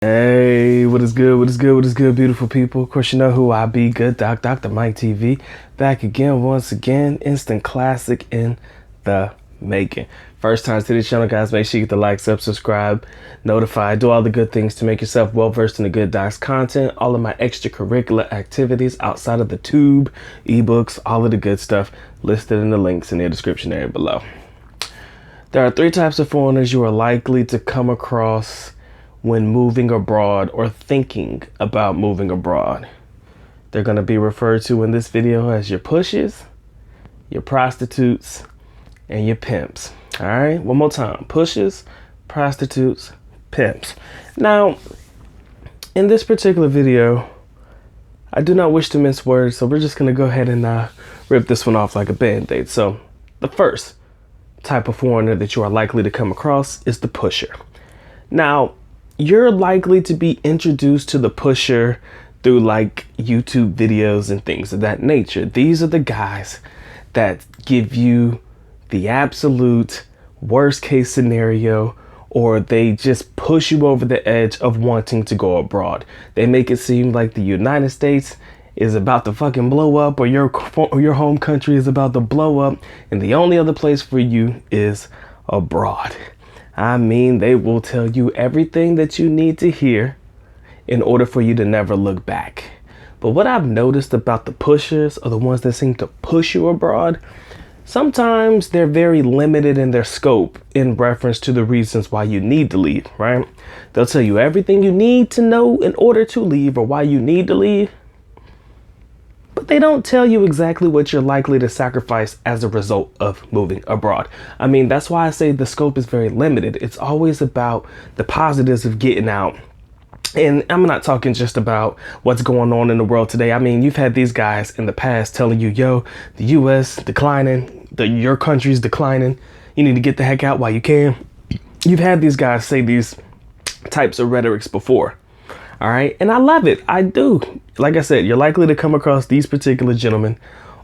Hey, what is good? What is good? What is good, beautiful people? Of course, you know who I be. Good Doc, Dr. Mike TV. Back again, once again. Instant classic in the making. First time to the channel, guys. Make sure you get the like, subscribe, notify, do all the good things to make yourself well versed in the Good Doc's content. All of my extracurricular activities outside of the tube, ebooks, all of the good stuff listed in the links in the description area below. There are three types of foreigners you are likely to come across when moving abroad or thinking about moving abroad. They're going to be referred to in this video as your pushes, your prostitutes, and your pimps. All right, one more time. Pushes, prostitutes, pimps. Now, in this particular video, I do not wish to mince words, so we're just going to go ahead and rip this one off like a band-aid. So the first type of foreigner that you are likely to come across is the pusher. Now, you're likely to be introduced to the pusher through like YouTube videos and things of that nature. These are the guys that give you the absolute worst case scenario, or they just push you over the edge of wanting to go abroad. They make it seem like the United States is about to fucking blow up, or your home country is about to blow up, and the only other place for you is abroad. I mean, they will tell you everything that you need to hear in order for you to never look back. But what I've noticed about the pushers, or the ones that seem to push you abroad, sometimes they're very limited in their scope in reference to the reasons why you need to leave, right? They'll tell you everything you need to know in order to leave, or why you need to leave. But they don't tell you exactly what you're likely to sacrifice as a result of moving abroad. I mean, that's why I say the scope is very limited. It's always about the positives of getting out. And I'm not talking just about what's going on in the world today. I mean, you've had these guys in the past telling you, yo, the US declining, your country's declining. You need to get the heck out while you can. You've had these guys say these types of rhetorics before. All right. And I love it. I do. Like I said, you're likely to come across these particular gentlemen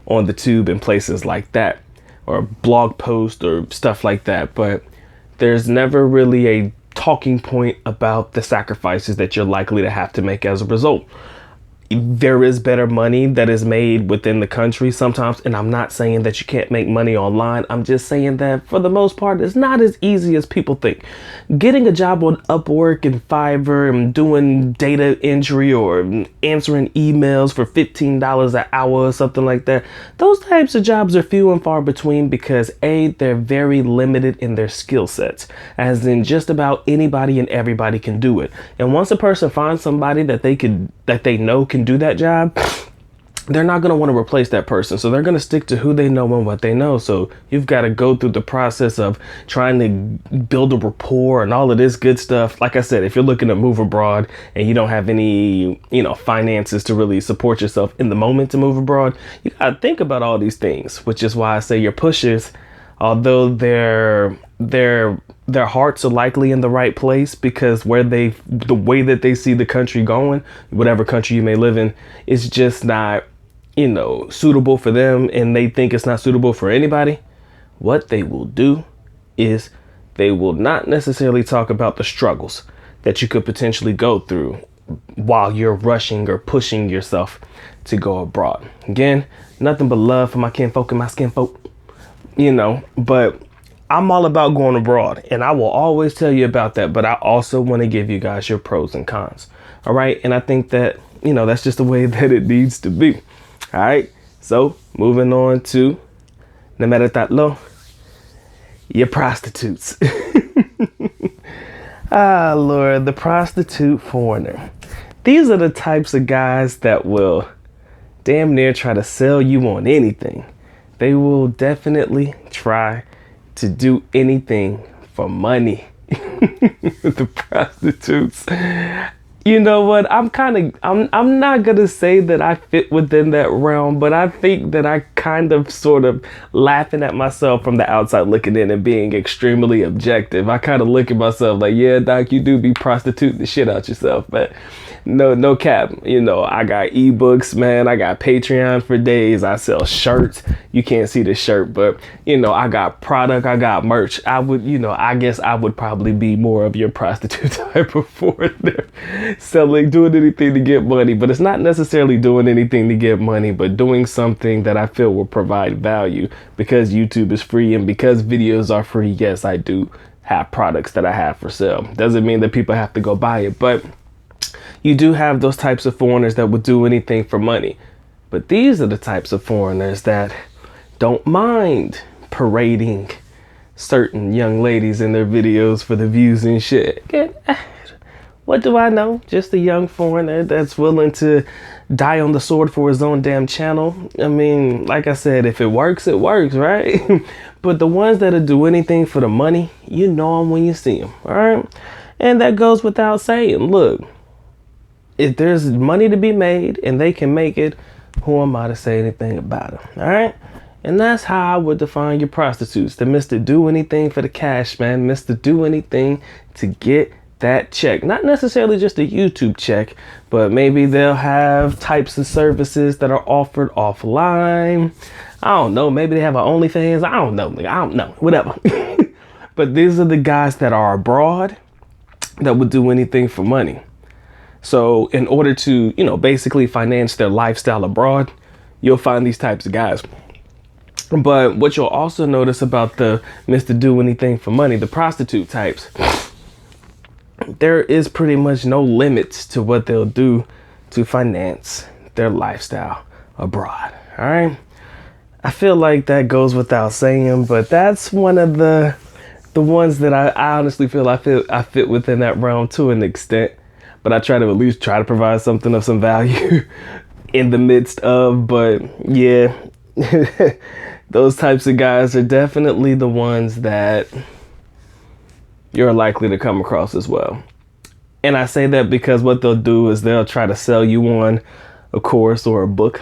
on the tube and places like that, or blog posts or stuff like that. But there's never really a talking point about the sacrifices that you're likely to have to make as a result. There is better money that is made within the country sometimes, and I'm not saying that you can't make money online. I'm just saying that for the most part, it's not as easy as people think. Getting a job on Upwork and Fiverr and doing data entry or answering emails for $15 an hour or something like that, those types of jobs are few and far between because A, they're very limited in their skill sets, as in just about anybody and everybody can do it. And once a person finds somebody that they know can do that job, they're not going to want to replace that person. So they're going to stick to who they know and what they know. So you've got to go through the process of trying to build a rapport and all of this good stuff. Like I said, if you're looking to move abroad and you don't have any, finances to really support yourself in the moment to move abroad, you got to think about all these things, which is why I say your pushers, although their hearts are likely in the right place, because the way that they see the country going, whatever country you may live in, is just not, suitable for them, and they think it's not suitable for anybody. What they will do is they will not necessarily talk about the struggles that you could potentially go through while you're rushing or pushing yourself to go abroad. Again, nothing but love for my kinfolk and my skinfolk, but I'm all about going abroad, and I will always tell you about that. But I also want to give you guys your pros and cons. All right. And I think that, that's just the way that it needs to be. All right. So moving on to numero tatlo, your prostitutes. Ah, Lord, the prostitute foreigner. These are the types of guys that will damn near try to sell you on anything. They will definitely try to do anything for money. The prostitutes, You know what? I'm not gonna say that I fit within that realm, but I think that I kind of sort of laughing at myself from the outside looking in and being extremely objective. I kind of look at myself like, yeah, Doc, you do be prostituting the shit out yourself, but no cap. You know, I got ebooks, man. I got Patreon for days. I sell shirts. You can't see the shirt, but you know, I got product, I got merch. I would, you know, I guess I would probably be more of your prostitute type of foreigner. Selling, doing anything to get money, but it's not necessarily doing anything to get money, but doing something that I feel will provide value. Because YouTube is free and because videos are free, yes, I do have products that I have for sale. Doesn't mean that people have to go buy it, but you do have those types of foreigners that would do anything for money. But these are the types of foreigners that don't mind parading certain young ladies in their videos for the views and shit. What do I know? Just a young foreigner that's willing to die on the sword for his own damn channel. I mean, like I said, if it works, right? But the ones that'll do anything for the money, you know them when you see them, all right? And that goes without saying. Look, if there's money to be made and they can make it, who am I to say anything about it, all right? And that's how I would define your prostitutes. The Mr. Do anything for the cash, man. Mr. Do anything to get that check. Not necessarily just a YouTube check, but maybe they'll have types of services that are offered offline. I don't know. Maybe they have an OnlyFans. I don't know. Whatever. But these are the guys that are abroad that would do anything for money. So in order to, you know, basically finance their lifestyle abroad, you'll find these types of guys. But what you'll also notice about the Mr. Do anything for money, the prostitute types, there is pretty much no limits to what they'll do to finance their lifestyle abroad. All right. I feel like that goes without saying, but that's one of the ones that I honestly feel I fit within that realm to an extent, but I try to at least try to provide something of some value in the midst of, but yeah, those types of guys are definitely the ones that you're likely to come across as well. And I say that because what they'll do is they'll try to sell you on a course or a book,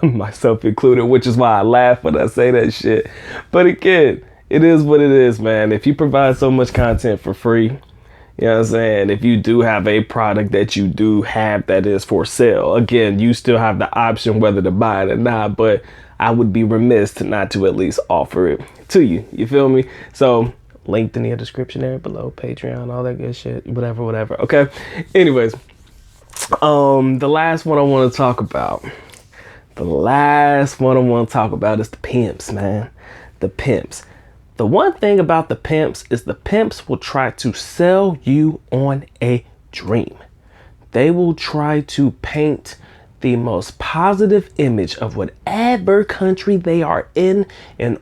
myself included, which is why I laugh when I say that shit. But again, it is what it is, man. If you provide so much content for free, you know what I'm saying? If you do have a product that you do have that is for sale, again, you still have the option whether to buy it or not, but I would be remiss not to at least offer it to you. You feel me? So linked in the description area below, Patreon, all that good shit, whatever. Okay. Anyways, the last one I want to talk about. Is the pimps, man. The pimps. The one thing about the pimps is the pimps will try to sell you on a dream. They will try to paint the most positive image of whatever country they are in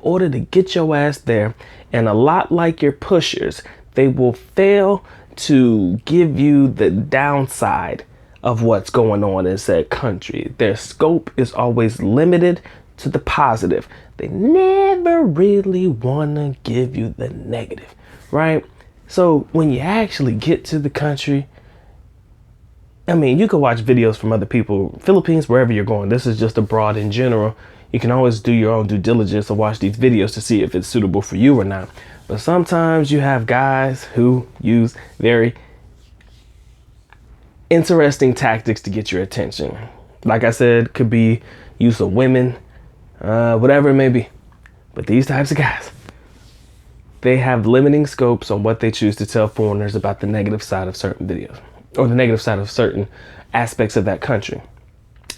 order to get your ass there. And a lot like your pushers, they will fail to give you the downside of what's going on in said country. Their scope is always limited to the positive. They never really want to give you the negative, right? So when you actually get to the country, I mean, you can watch videos from other people, Philippines, wherever you're going. This is just abroad in general. You can always do your own due diligence and watch these videos to see if it's suitable for you or not. But sometimes you have guys who use very interesting tactics to get your attention. Like I said, could be use of women, whatever it may be. But these types of guys, they have limiting scopes on what they choose to tell foreigners about the negative side of certain videos or the negative side of certain aspects of that country.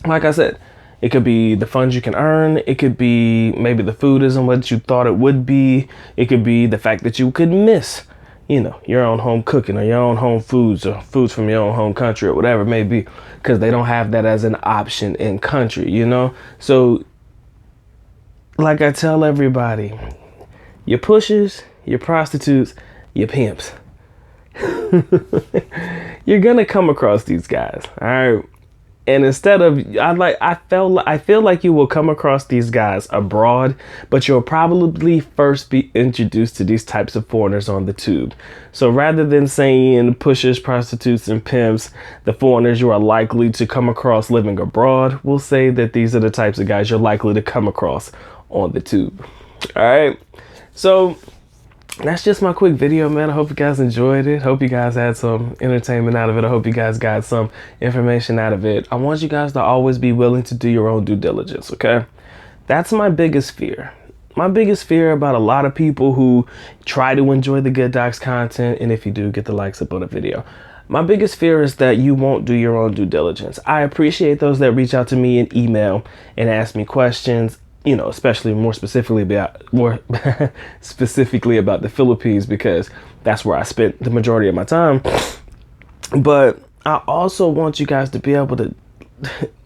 Like I said, it could be the funds you can earn. It could be maybe the food isn't what you thought it would be. It could be the fact that you could miss, you know, your own home cooking or your own home foods or foods from your own home country or whatever it may be, because they don't have that as an option in country, you know? So like I tell everybody, your pushers, your prostitutes, your pimps, you're going to come across these guys. All right. And instead of, I feel like you will come across these guys abroad, but you'll probably first be introduced to these types of foreigners on the tube. So rather than saying pushers, prostitutes, and pimps, the foreigners you are likely to come across living abroad, we'll say that these are the types of guys you're likely to come across on the tube. All right. So that's just my quick video, man. I hope you guys enjoyed it. Hope you guys had some entertainment out of it. I hope you guys got some information out of it. I want you guys to always be willing to do your own due diligence, okay? That's my biggest fear. My biggest fear about a lot of people who try to enjoy the Good Docs content, and if you do, get the likes up on the video. My biggest fear is that you won't do your own due diligence. I appreciate those that reach out to me in email and ask me questions. You know, especially more specifically about the Philippines, because that's where I spent the majority of my time. But I also want you guys to be able to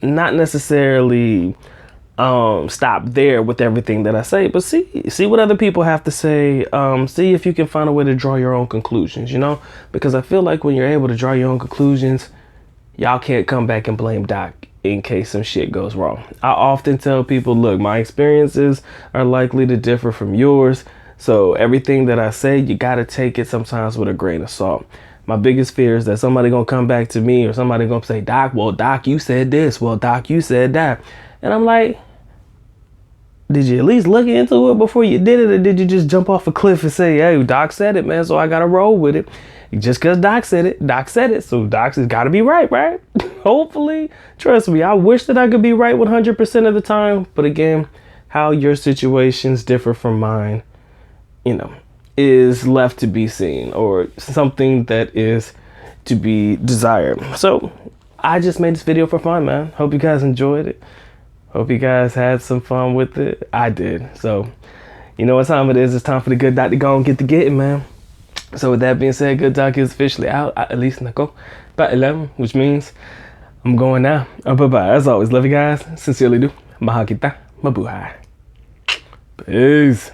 not necessarily stop there with everything that I say, but see what other people have to say. See if you can find a way to draw your own conclusions, you know, because I feel like when you're able to draw your own conclusions, y'all can't come back and blame Doc in case some shit goes wrong. I often tell people, look, my experiences are likely to differ from yours. So everything that I say, you got to take it sometimes with a grain of salt. My biggest fear is that somebody going to come back to me, or somebody going to say, Doc, well, Doc, you said this. Well, Doc, you said that. And I'm like, did you at least look into it before you did it? Or did you just jump off a cliff and say, hey, Doc said it, man, so I got to roll with it? Just because Doc said it. So Doc's has got to be right? Hopefully. Trust me, I wish that I could be right 100% of the time. But again, how your situations differ from mine, you know, is left to be seen, or something that is to be desired. So I just made this video for fun, man. Hope you guys enjoyed it. Hope you guys had some fun with it. I did. So you know what time it is. It's time for the Good Doc to go and get to getting, man. So with that being said, Good Doc is officially out. At least Nako about 11, which means I'm going now. Bye-bye. As always, love you guys. Sincerely do. Mahal kita. Mabuhay. Peace.